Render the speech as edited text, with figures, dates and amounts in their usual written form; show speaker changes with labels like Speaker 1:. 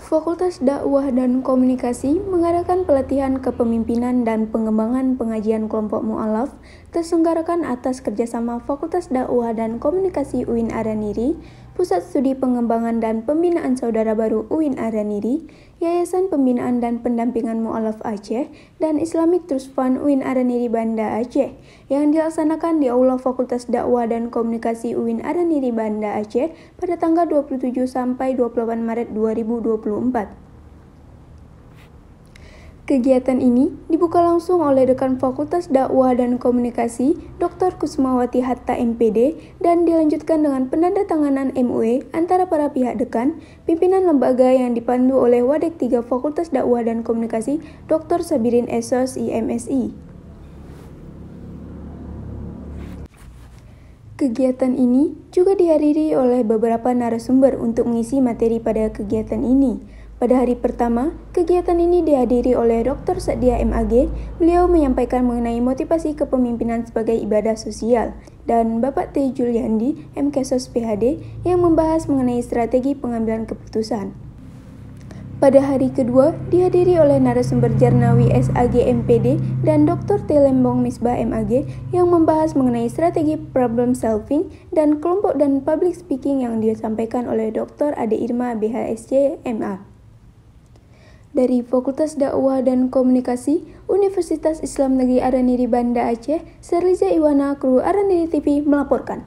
Speaker 1: Fakultas Dakwah dan Komunikasi mengadakan pelatihan kepemimpinan dan pengembangan pengajian kelompok mu'alaf terselenggarakan atas kerjasama Fakultas Dakwah dan Komunikasi UIN Araniri, Pusat Studi Pengembangan dan Pembinaan Saudara Baru UIN Araniri, Yayasan Pembinaan dan Pendampingan Mu'alaf Aceh, dan Islamic Trust Fund UIN Araniri Banda Aceh yang dilaksanakan di Aula Fakultas Dakwah dan Komunikasi UIN Araniri Banda Aceh pada tanggal 27 sampai 28 Maret 2024. Kegiatan ini dibuka langsung oleh Dekan Fakultas Dakwah dan Komunikasi, Dr. Kusmawati Hatta MPD, dan dilanjutkan dengan penandatanganan MOE antara para pihak dekan, pimpinan lembaga yang dipandu oleh Wadek 3 Fakultas Dakwah dan Komunikasi, Dr. Sabirin Esos, IMSI. Kegiatan ini juga dihadiri oleh beberapa narasumber untuk mengisi materi pada kegiatan ini. Pada hari pertama, kegiatan ini dihadiri oleh Dr. Sadia MAG. Beliau menyampaikan mengenai motivasi kepemimpinan sebagai ibadah sosial, dan Bapak T. Juliandi, MKesos PhD, yang membahas mengenai strategi pengambilan keputusan. Pada hari kedua, dihadiri oleh narasumber Jarnawi SAG MPD dan Dr. T. Lembong Misbah MAG yang membahas mengenai strategi problem solving dan kelompok dan public speaking yang disampaikan oleh Dr. Ade Irma BHSC MA. Dari Fakultas Dakwah dan Komunikasi, Universitas Islam Negeri Araniri Banda Aceh, Serliza Iwana, Kru Araniri TV melaporkan.